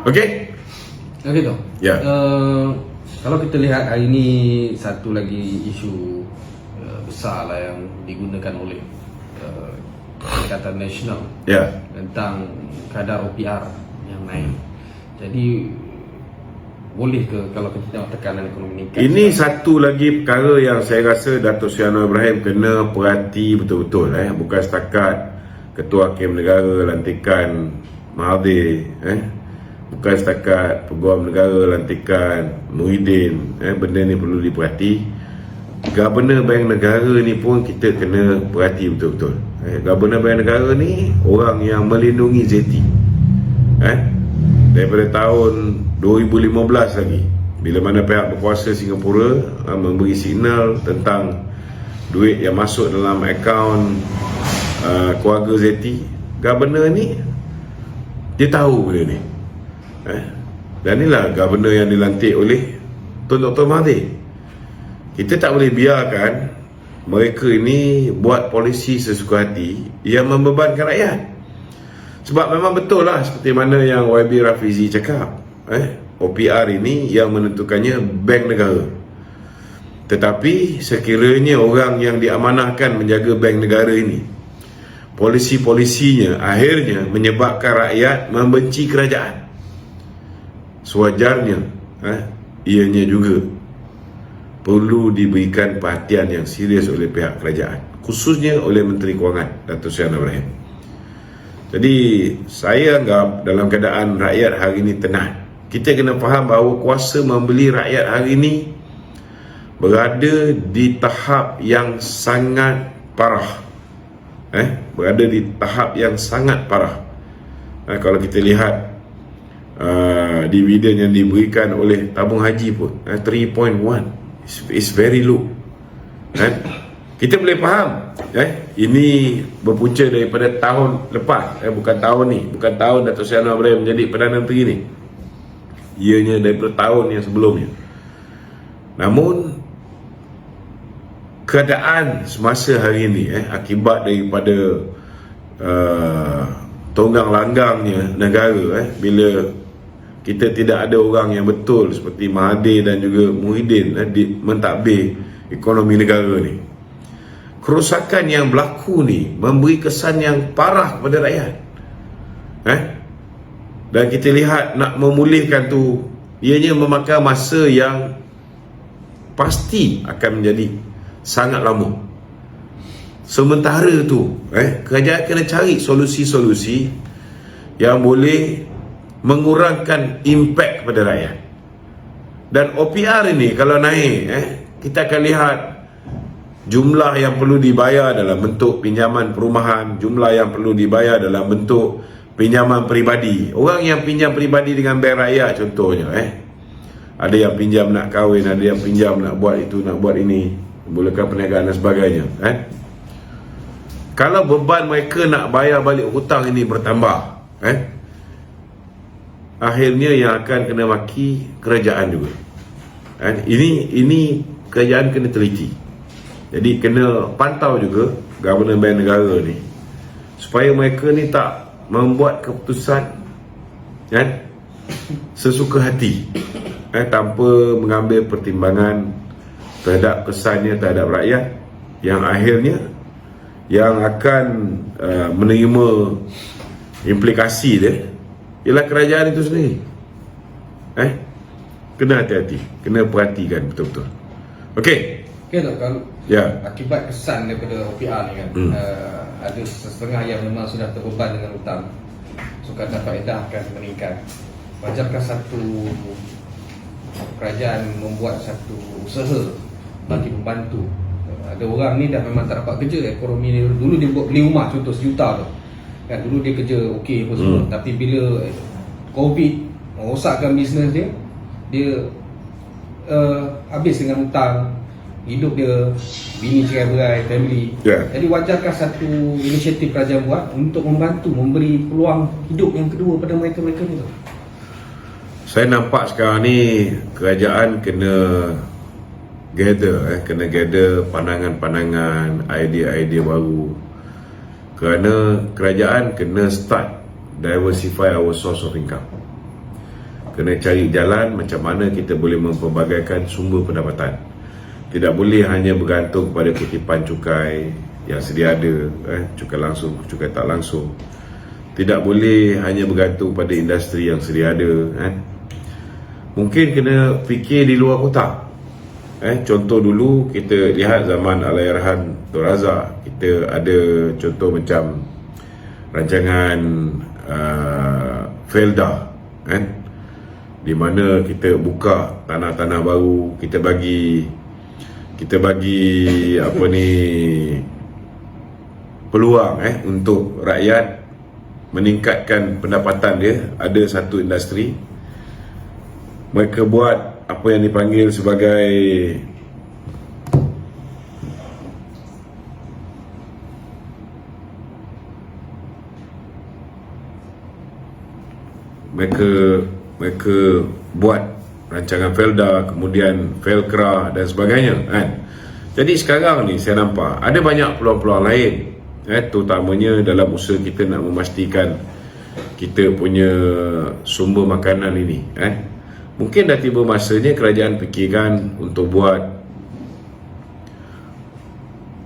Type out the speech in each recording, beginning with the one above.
Okey? Okey tu. Ya. Kalau kita lihat hari ini satu lagi isu besar lah yang digunakan oleh Perikatan Nasional Ya. tentang kadar OPR yang naik. Jadi boleh ke kalau kita tengok tekanan ekonomi meningkat? Ini satu lagi perkara yang saya rasa Datuk Seri Anwar Ibrahim kena perhati betul-betul. Bukan setakat Ketua Hakim Negara lantikan Mahathir, bukan setakat Peguam Negara lantikan Muhyiddin. Benda ni perlu diperhati. Governor Bank Negara ni pun kita kena perhati betul-betul. Governor Bank Negara ni orang yang melindungi ZT. Daripada tahun 2015 lagi, bila mana pihak berkuasa Singapura memberi signal tentang duit yang masuk dalam akaun keluarga ZT, governor ni dia tahu benda ni. Dan inilah governor yang dilantik oleh Tun Dr. Mahathir. Kita tak boleh biarkan mereka ini buat polisi sesuka hati yang membebankan rakyat. Sebab memang betul lah seperti mana yang YB Rafizi cakap, OPR ini yang menentukannya bank negara. Tetapi sekiranya orang yang diamanahkan menjaga bank negara ini, polisi-polisinya akhirnya menyebabkan rakyat membenci kerajaan, sewajarnya ianya juga perlu diberikan perhatian yang serius oleh pihak kerajaan, khususnya oleh Menteri Kewangan Datuk Seri Anwar Ibrahim. Jadi saya anggap dalam keadaan rakyat hari ini tenang, kita kena faham bahawa kuasa membeli rakyat hari ini berada di tahap yang sangat parah. Berada di tahap yang sangat parah. Kalau kita lihat dividen yang diberikan oleh tabung haji pun 3.1 is very low. Kita boleh faham ini berpunca daripada tahun lepas, bukan tahun ni, bukan tahun Datuk Seri Anwar Ibrahim menjadi Perdana Menteri ni, ianya daripada tahun yang sebelumnya. Namun keadaan semasa hari ini akibat daripada tonggang langgangnya negara, bila kita tidak ada orang yang betul seperti Mahathir dan juga Muhyiddin mentadbir ekonomi negara ni, kerosakan yang berlaku ni memberi kesan yang parah kepada rakyat. Dan kita lihat nak memulihkan tu, ianya memakan masa yang pasti akan menjadi sangat lama. Sementara tu kerajaan kena cari solusi-solusi yang boleh mengurangkan impak kepada rakyat. Dan OPR ini kalau naik, kita akan lihat jumlah yang perlu dibayar dalam bentuk pinjaman perumahan, jumlah yang perlu dibayar dalam bentuk pinjaman peribadi. Orang yang pinjam peribadi dengan bank rakyat contohnya, ada yang pinjam nak kahwin, ada yang pinjam nak buat itu, nak buat ini, memulakan perniagaan dan sebagainya. Kalau beban mereka nak bayar balik hutang ini bertambah, akhirnya yang akan kena maki kerajaan juga. Ini kerajaan kena teliti. Jadi kena pantau juga Governor Bank Negara ni, supaya mereka ni tak membuat keputusan sesuka hati, tanpa mengambil pertimbangan terhadap kesannya terhadap rakyat, yang akhirnya yang akan menerima implikasi dia ialah kerajaan itu sendiri. Kena hati-hati, kena perhatikan betul-betul. Okey. Okay, tak, kalau akibat kesan daripada OPR ni kan, ada setengah yang memang sudah terbeban dengan hutang, sukatan faedah akan meningkat. Wajarkah satu kerajaan membuat satu usaha bagi membantu? Ada orang ni dah memang tak dapat kerja, ekonomi ni dulu dia buat beli rumah contoh RM1 tu kan, dulu dia kerja okey apa semua, tapi bila COVID merosakkan bisnes dia, habis dengan hutang, hidup dia, bini cerai-berai, family. Jadi wajarkah satu inisiatif kerajaan buat untuk membantu, memberi peluang hidup yang kedua pada mereka-mereka ni? Saya nampak sekarang ni kerajaan kena gather pandangan-pandangan, idea-idea baru. Kerana kerajaan kena start diversify our source of income. kena cari jalan macam mana kita boleh mempelbagaikan sumber pendapatan. Tidak boleh hanya bergantung kepada kutipan cukai yang sedia ada, cukai langsung, cukai tak langsung. Tidak boleh hanya bergantung pada industri yang sedia ada. Mungkin kena fikir di luar kotak. Contoh dulu kita lihat zaman Allahyarham Tun Razak, kita ada contoh macam rancangan Felda, di mana kita buka tanah-tanah baru, kita bagi apa ni, peluang untuk rakyat meningkatkan pendapatan dia. Ada satu industri, mereka buat apa yang dipanggil sebagai mereka buat rancangan Felda, kemudian Felkra dan sebagainya, Jadi sekarang ni saya nampak ada banyak peluang-peluang lain, terutamanya dalam usaha kita nak memastikan kita punya sumber makanan ini. Mungkin dah tiba masanya kerajaan fikirkan untuk buat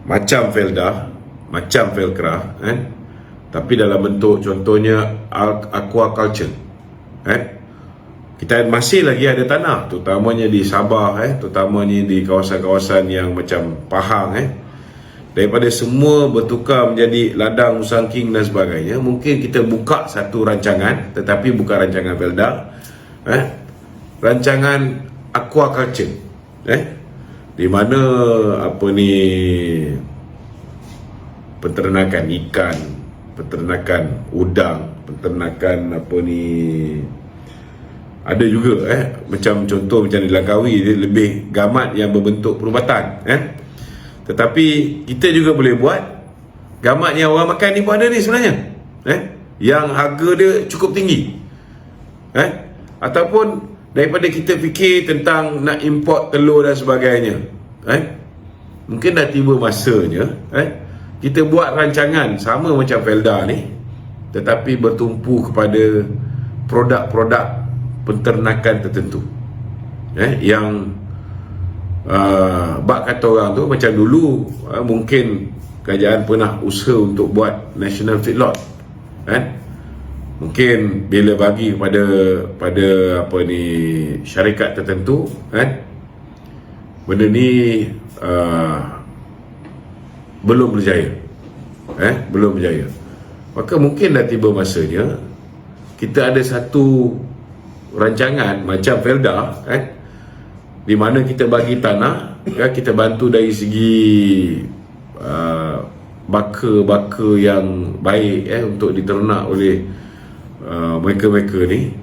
macam Felda, macam Felkra, tapi dalam bentuk contohnya aquaculture. Kita masih lagi ada tanah, terutamanya di Sabah, terutamanya di kawasan-kawasan yang macam Pahang, daripada semua bertukar menjadi ladang, usangking dan sebagainya. Mungkin kita buka satu rancangan, tetapi bukan rancangan Felda, rancangan aquaculture, di mana apa ni, peternakan ikan, peternakan udang, peternakan apa ni, ada juga macam contoh macam di Langkawi, dia lebih gamat yang berbentuk perubatan, tetapi kita juga boleh buat gamat yang orang makan ni pun ada ni sebenarnya, yang harga dia cukup tinggi, ataupun daripada kita fikir tentang nak import telur dan sebagainya, mungkin dah tiba masanya kita buat rancangan sama macam Felda ni, tetapi bertumpu kepada produk-produk penternakan tertentu, yang bak kata orang tu macam dulu, mungkin kerajaan pernah usaha untuk buat national feedlot, mungkin bila bagi pada apa ni, syarikat tertentu, benda ni belum berjaya, maka mungkin dah tiba masanya kita ada satu rancangan macam Felda, di mana kita bagi tanah, kita bantu dari segi baka yang baik untuk diternak oleh mereka-mereka ni,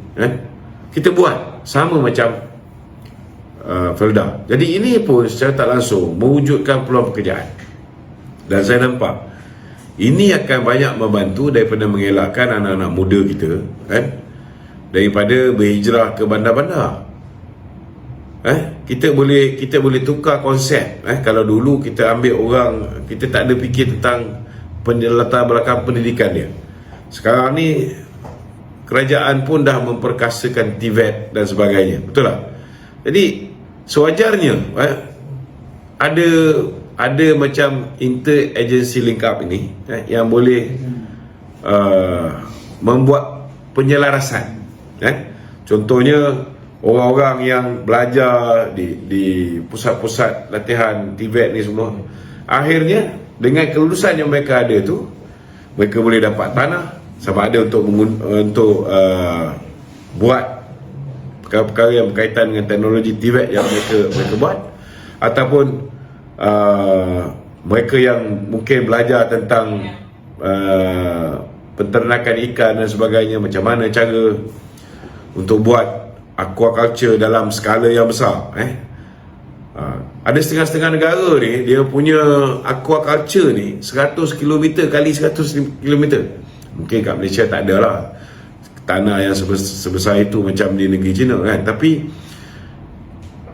kita buat sama macam Felda. Jadi ini pun secara tak langsung mewujudkan peluang pekerjaan, dan saya nampak ini akan banyak membantu daripada mengelakkan anak-anak muda kita daripada berhijrah ke bandar-bandar. Kita boleh tukar konsep. Kalau dulu kita ambil orang, kita tak ada fikir tentang latar belakang pendidikan dia. Sekarang ni kerajaan pun dah memperkasakan TVET dan sebagainya, betul tak? Jadi sewajarnya ada macam inter-agency link up ini, yang boleh membuat penyelarasan. Contohnya orang-orang yang belajar di pusat-pusat latihan TVET ni semua, akhirnya dengan kelulusan yang mereka ada tu, mereka boleh dapat tanah, sama ada untuk buat perkara-perkara yang berkaitan dengan teknologi TVET yang mereka buat, ataupun mereka yang mungkin belajar tentang penternakan ikan dan sebagainya, macam mana cara untuk buat aquaculture dalam skala yang besar. Ada setengah-setengah negara ni, dia punya aquaculture ni 100 km kali 100 km. Mungkin kat Malaysia tak ada lah tanah yang sebesar itu macam di negeri China, tapi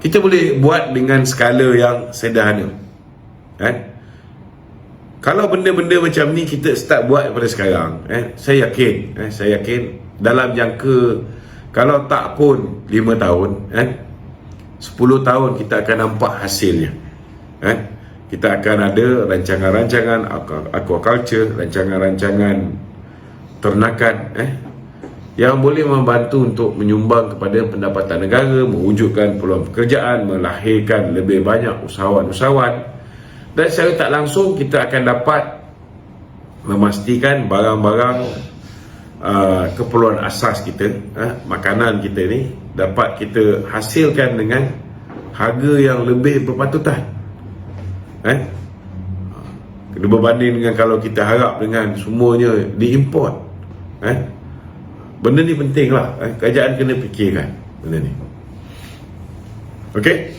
kita boleh buat dengan skala yang sederhana. Kalau benda-benda macam ni kita start buat pada sekarang, saya yakin dalam jangka Kalau tak pun 5 tahun, 10 tahun kita akan nampak hasilnya. Kita akan ada rancangan-rancangan aquaculture, rancangan-rancangan ternakan yang boleh membantu untuk menyumbang kepada pendapatan negara, mewujudkan peluang pekerjaan, melahirkan lebih banyak usahawan-usahawan, dan secara tak langsung kita akan dapat memastikan barang-barang keperluan asas kita, makanan kita ni dapat kita hasilkan dengan harga yang lebih berpatutan. Kena berbanding dengan kalau kita harap dengan semuanya diimport. Benda ni penting lah. Kerajaan kena fikirkan benda ni. Okey.